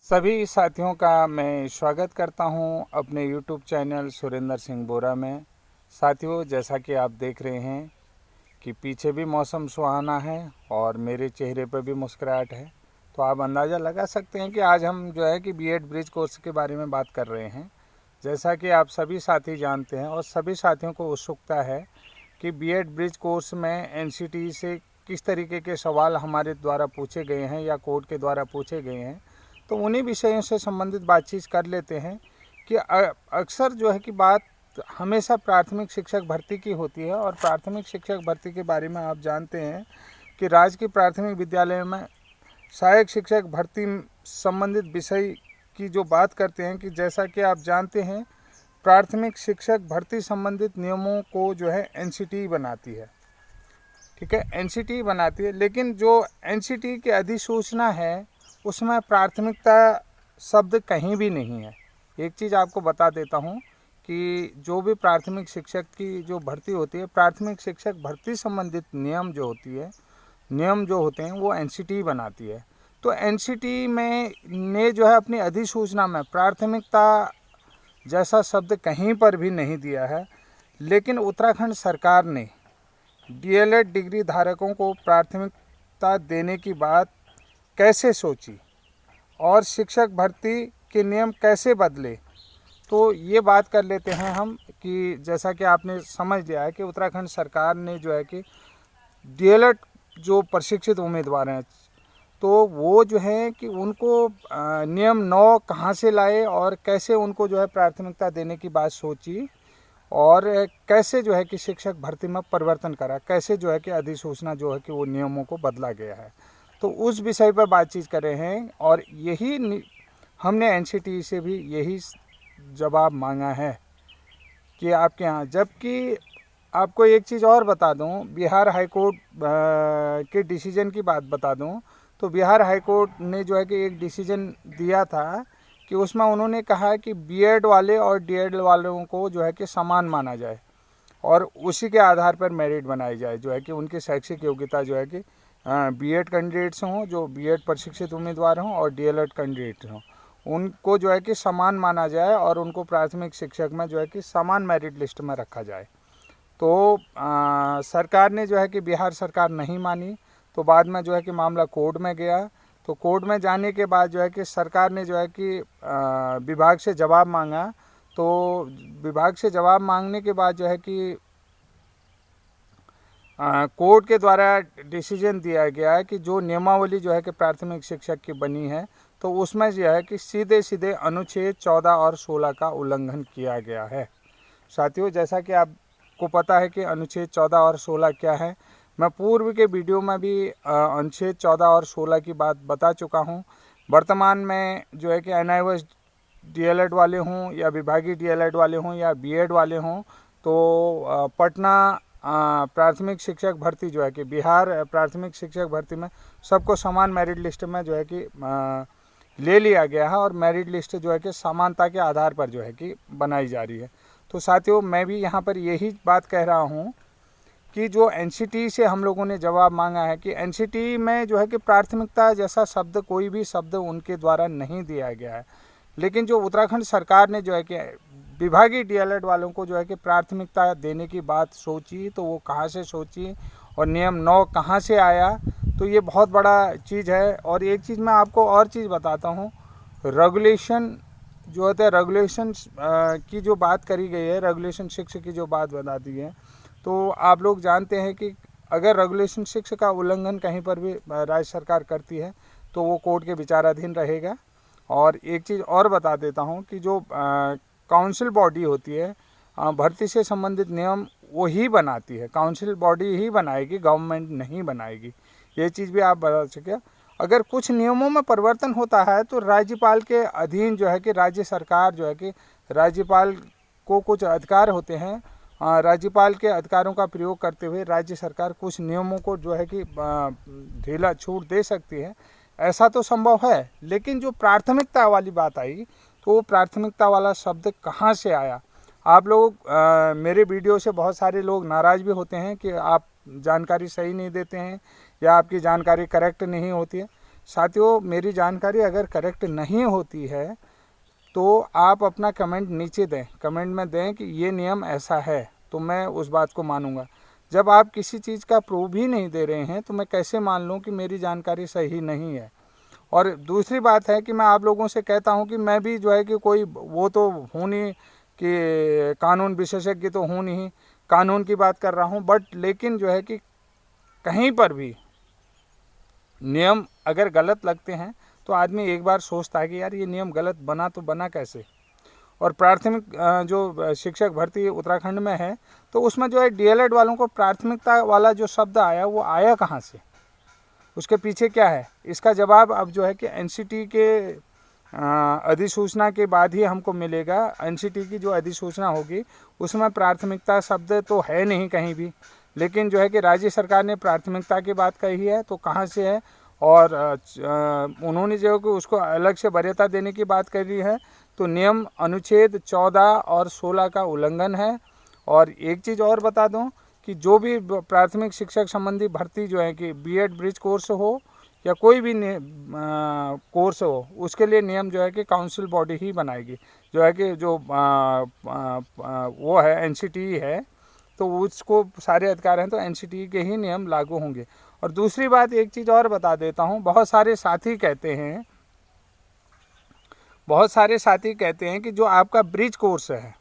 सभी साथियों का मैं स्वागत करता हूं अपने YouTube चैनल सुरेंद्र सिंह बोरा में। साथियों, जैसा कि आप देख रहे हैं कि पीछे भी मौसम सुहाना है और मेरे चेहरे पर भी मुस्कुराहट है, तो आप अंदाज़ा लगा सकते हैं कि आज हम जो है कि बीएड ब्रिज कोर्स के बारे में बात कर रहे हैं। जैसा कि आप सभी साथी जानते हैं और सभी साथियों को उत्सुकता है कि बीएड ब्रिज कोर्स में एनसीटी से किस तरीके के सवाल हमारे द्वारा पूछे गए हैं या कोर्ट के द्वारा पूछे गए हैं, तो उन्हीं विषयों से संबंधित बातचीत कर लेते हैं कि अक्सर जो है कि बात हमेशा प्राथमिक शिक्षक भर्ती की होती है। और प्राथमिक शिक्षक भर्ती के बारे में आप जानते हैं कि राज्य की प्राथमिक विद्यालय में सहायक शिक्षक भर्ती संबंधित विषय की जो बात करते हैं कि जैसा कि आप जानते हैं प्राथमिक शिक्षक भर्ती संबंधित नियमों को जो है एनसीटी बनाती है। ठीक है, एनसीटी बनाती है, लेकिन जो एनसीटी की अधिसूचना है उसमें प्राथमिकता शब्द कहीं भी नहीं है। एक चीज़ आपको बता देता हूँ कि जो भी प्राथमिक शिक्षक की जो भर्ती होती है, प्राथमिक शिक्षक भर्ती संबंधित नियम जो होते हैं वो एनसीटी बनाती है। तो एनसीटी में ने जो है अपनी अधिसूचना में प्राथमिकता जैसा शब्द कहीं पर भी नहीं दिया है, लेकिन उत्तराखंड सरकार ने डीएलएड डिग्री धारकों को प्राथमिकता देने की बात कैसे सोची और शिक्षक भर्ती के नियम कैसे बदले, तो ये बात कर लेते हैं हम कि जैसा कि आपने समझ लिया है कि उत्तराखंड सरकार ने जो है कि डीएलएड जो प्रशिक्षित उम्मीदवार हैं तो वो जो है कि उनको नियम 9 कहाँ से लाए और कैसे उनको जो है प्राथमिकता देने की बात सोची और कैसे जो है कि शिक्षक भर्ती में परिवर्तन करा, कैसे जो है कि अधिसूचना जो है कि वो नियमों को बदला गया है। तो उस विषय पर बातचीत कर रहे हैं और यही हमने एनसीटी से भी यही जवाब मांगा है कि आपके यहाँ। जबकि आपको एक चीज़ और बता दूं, बिहार हाई कोर्ट के डिसीजन की बात बता दूं, तो बिहार हाई कोर्ट ने जो है कि एक डिसीजन दिया था कि उसमें उन्होंने कहा कि बीएड वाले और डीएड वालों को जो है कि समान माना जाए और उसी के आधार पर मेरिट बनाई जाए, जो है कि उनकी शैक्षिक योग्यता जो है कि बीएड कैंडिडेट्स हों, जो बीएड प्रशिक्षित उम्मीदवार हों और डीएलएड कैंडिडेट हों, उनको जो है कि समान माना जाए और उनको प्राथमिक शिक्षक में जो है कि समान मेरिट लिस्ट में रखा जाए। तो सरकार ने जो है कि बिहार सरकार नहीं मानी, तो बाद में जो है कि मामला कोर्ट में गया। तो कोर्ट में जाने के बाद जो है कि सरकार ने जो है कि विभाग से जवाब मांगा। तो विभाग से जवाब मांगने के बाद जो है कि कोर्ट के द्वारा डिसीजन दिया गया है कि जो नियमावली जो है कि प्राथमिक शिक्षक की बनी है तो उसमें जो है कि सीधे सीधे अनुच्छेद 14 और 16 का उल्लंघन किया गया है। साथियों, जैसा कि आपको पता है कि अनुच्छेद 14 और 16 क्या है, मैं पूर्व के वीडियो में भी अनुच्छेद 14 और 16 की बात बता चुका हूं। वर्तमान में जो है कि एनआईओएस डीएलएड वाले हों या विभागीय डीएलएड वाले हों या बीएड वाले हों, तो पटना प्राथमिक शिक्षक भर्ती जो है कि बिहार प्राथमिक शिक्षक भर्ती में सबको समान मेरिट लिस्ट में जो है कि ले लिया गया है और मेरिट लिस्ट जो है कि समानता के आधार पर जो है कि बनाई जा रही है। तो साथियों, मैं भी यहाँ पर यही बात कह रहा हूँ कि जो एनसीटी से हम लोगों ने जवाब मांगा है कि एनसीटी में जो है कि प्राथमिकता जैसा शब्द कोई भी शब्द उनके द्वारा नहीं दिया गया है, लेकिन जो उत्तराखंड सरकार ने जो है कि विभागीय डीएलएड वालों को जो है कि प्राथमिकता देने की बात सोची, तो वो कहाँ से सोची और नियम 9 कहाँ से आया, तो ये बहुत बड़ा चीज़ है। और एक चीज़ मैं आपको और चीज़ बताता हूँ, रेगुलेशन जो होता है, रेगुलेशन की जो बात करी गई है, रेगुलेशन 6 की जो बात बता दी है, तो आप लोग जानते हैं कि अगर रेगुलेशन 6 का उल्लंघन कहीं पर भी राज्य सरकार करती है तो वो कोर्ट के विचाराधीन रहेगा। और एक चीज़ और बता देता हूँ कि जो काउंसिल बॉडी होती है भर्ती से संबंधित नियम वो ही बनाती है, काउंसिल बॉडी ही बनाएगी, गवर्नमेंट नहीं बनाएगी। ये चीज़ भी आप बता सके। अगर कुछ नियमों में परिवर्तन होता है तो राज्यपाल के अधीन जो है कि राज्य सरकार जो है कि राज्यपाल को कुछ अधिकार होते हैं, राज्यपाल के अधिकारों का प्रयोग करते हुए राज्य सरकार कुछ नियमों को जो है कि ढीला छूट दे सकती है, ऐसा तो संभव है। लेकिन जो प्राथमिकता वाली बात आई, तो वो प्राथमिकता वाला शब्द कहाँ से आया। आप लोग मेरे वीडियो से बहुत सारे लोग नाराज़ भी होते हैं कि आप जानकारी सही नहीं देते हैं या आपकी जानकारी करेक्ट नहीं होती है, साथियों, मेरी जानकारी अगर करेक्ट नहीं होती है तो आप अपना कमेंट नीचे दें, कमेंट में दें कि ये नियम ऐसा है, तो मैं उस बात को मानूंगा। जब आप किसी चीज़ का प्रूफ ही नहीं दे रहे हैं तो मैं कैसे मान लूँ कि मेरी जानकारी सही नहीं है। और दूसरी बात है कि मैं आप लोगों से कहता हूं कि मैं भी जो है कि कोई वो तो हूँ नहीं कि कानून विशेषज्ञ तो हूँ नहीं, कानून की बात कर रहा हूं, बट लेकिन जो है कि कहीं पर भी नियम अगर गलत लगते हैं तो आदमी एक बार सोचता है कि यार ये नियम गलत बना तो बना कैसे। और प्राथमिक जो शिक्षक भर्ती उत्तराखंड में है तो उसमें जो है डीएलएड वालों को प्राथमिकता वाला जो शब्द आया वो आया कहाँ से, उसके पीछे क्या है, इसका जवाब अब जो है कि एनसीटी के अधिसूचना के बाद ही हमको मिलेगा। एनसीटी की जो अधिसूचना होगी उसमें प्राथमिकता शब्द तो है नहीं कहीं भी, लेकिन जो है कि राज्य सरकार ने प्राथमिकता की बात कही है तो कहाँ से है, और उन्होंने जो है कि उसको अलग से वरीयता देने की बात करी है तो नियम अनुच्छेद 14 और 16 का उल्लंघन है। और एक चीज़ और बता दूं कि जो भी प्राथमिक शिक्षक संबंधी भर्ती जो है कि बीएड ब्रिज कोर्स हो या कोई भी कोर्स हो, उसके लिए नियम जो है कि काउंसिल बॉडी ही बनाएगी, जो है कि जो वो है एनसीटी है तो उसको सारे अधिकार हैं तो एनसीटी के ही नियम लागू होंगे। और दूसरी बात एक चीज़ और बता देता हूँ, बहुत सारे साथी कहते हैं कि जो आपका ब्रिज कोर्स है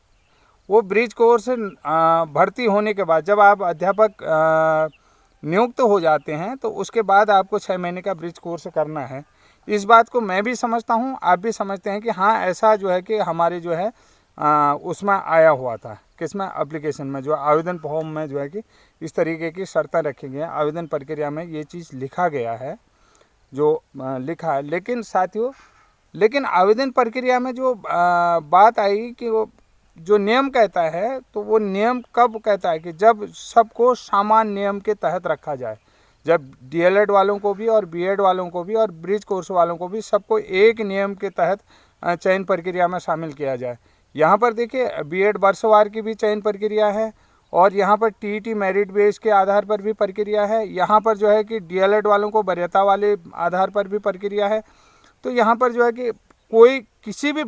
वो ब्रिज कोर्स भर्ती होने के बाद जब आप अध्यापक नियुक्त हो जाते हैं तो उसके बाद आपको 6 महीने का ब्रिज कोर्स करना है। इस बात को मैं भी समझता हूं, आप भी समझते हैं कि हाँ ऐसा जो है कि हमारे जो है उसमें आया हुआ था, किसमें, एप्लीकेशन में, जो आवेदन फॉर्म में जो है कि इस तरीके की शर्तें रखी गई हैं, आवेदन प्रक्रिया में ये चीज़ लिखा गया है जो लिखा है। लेकिन साथियों, लेकिन आवेदन प्रक्रिया में जो बात आई कि वो जो नियम कहता है तो वो नियम कब कहता है कि जब सबको समान नियम के तहत रखा जाए, जब डीएलएड वालों को भी और बीएड वालों को भी और ब्रिज कोर्स वालों को भी सबको एक नियम के तहत चयन प्रक्रिया में शामिल किया जाए। यहाँ पर देखिए बीएड वर्षवार की भी चयन प्रक्रिया है और यहाँ पर टीईटी मेरिट बेस के आधार पर भी प्रक्रिया है, यहाँ पर जो है कि डीएलएड वालों को वरीयता वाले आधार पर भी प्रक्रिया है। तो यहाँ पर जो है कि कोई किसी भी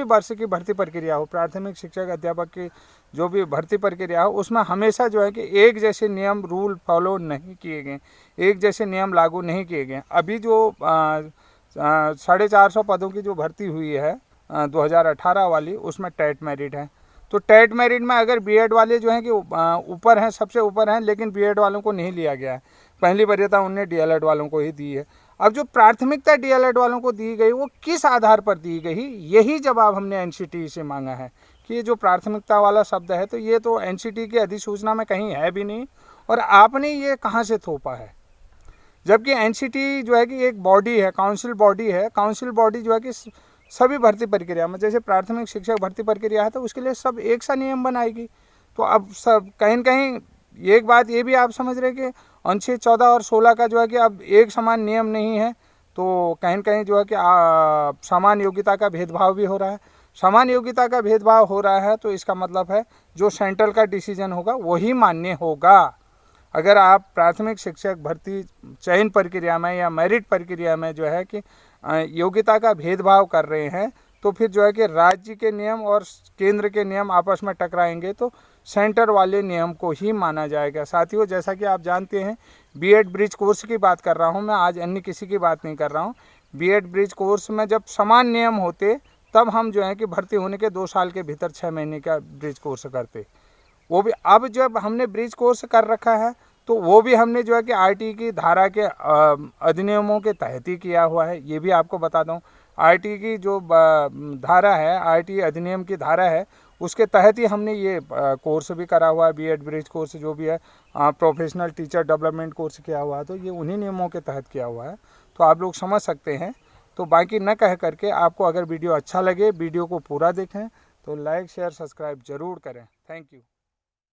वर्ष की भर्ती प्रक्रिया हो, प्राथमिक शिक्षक अध्यापक की जो भी भर्ती प्रक्रिया हो, उसमें हमेशा जो है कि एक जैसे नियम रूल फॉलो नहीं किए गए, एक जैसे नियम लागू नहीं किए गए। अभी जो 450 पदों की जो भर्ती हुई है 2018 वाली, उसमें टेट मेरिट है। तो टेट मेरिट में अगर बीएड वाले जो हैं कि ऊपर हैं, सबसे ऊपर हैं, लेकिन बीएड वालों को नहीं लिया गया है, पहली वरीयता उनने डीएलएड वालों को ही दी है। अब जो प्राथमिकता डीएलएड वालों को दी गई वो किस आधार पर दी गई, यही जवाब हमने एनसीटी से मांगा है कि ये जो प्राथमिकता वाला शब्द है तो ये तो एनसीटी की अधिसूचना में कहीं है भी नहीं, और आपने ये कहाँ से थोपा है। जबकि एनसीटी जो है कि एक बॉडी है, काउंसिल बॉडी है, काउंसिल बॉडी जो है कि सभी भर्ती प्रक्रिया में, जैसे प्राथमिक शिक्षक भर्ती प्रक्रिया है तो उसके लिए सब एक सा नियम बनाएगी। तो अब सब कहीं न कहीं एक बात ये भी आप समझ रहे कि अनुच्छेद 14 और 16 का जो है कि अब एक समान नियम नहीं है, तो कहीं न कहीं जो है कि समान योग्यता का भेदभाव भी हो रहा है। समान योग्यता का भेदभाव हो रहा है तो इसका मतलब है जो सेंट्रल का डिसीजन होगा वही मान्य होगा। अगर आप प्राथमिक शिक्षक भर्ती चयन प्रक्रिया में या मेरिट प्रक्रिया में जो है कि योग्यता का भेदभाव कर रहे हैं तो फिर जो है कि राज्य के नियम और केंद्र के नियम आपस में टकराएंगे तो सेंटर वाले नियम को ही माना जाएगा। साथियों, जैसा कि आप जानते हैं बीएड ब्रिज कोर्स की बात कर रहा हूं मैं, आज अन्य किसी की बात नहीं कर रहा हूं। बीएड ब्रिज कोर्स में जब समान नियम होते तब हम जो है कि भर्ती होने के 2 साल के भीतर 6 महीने का ब्रिज कोर्स करते। वो भी अब जब हमने ब्रिज कोर्स कर रखा है तो वो भी हमने जो है कि आरटी की धारा के अधिनियमों के तहत ही किया हुआ है। ये भी आपको बता दूं, आरटी की जो धारा है, आरटी अधिनियम की धारा है, उसके तहत ही हमने ये कोर्स भी करा हुआ है, बीएड ब्रिज कोर्स जो भी है, प्रोफेशनल टीचर डेवलपमेंट कोर्स किया हुआ है, तो ये उन्हीं नियमों के तहत किया हुआ है। तो आप लोग समझ सकते हैं। तो बाकी न कह करके आपको अगर वीडियो अच्छा लगे, वीडियो को पूरा देखें तो लाइक शेयर सब्सक्राइब ज़रूर करें। Thank you.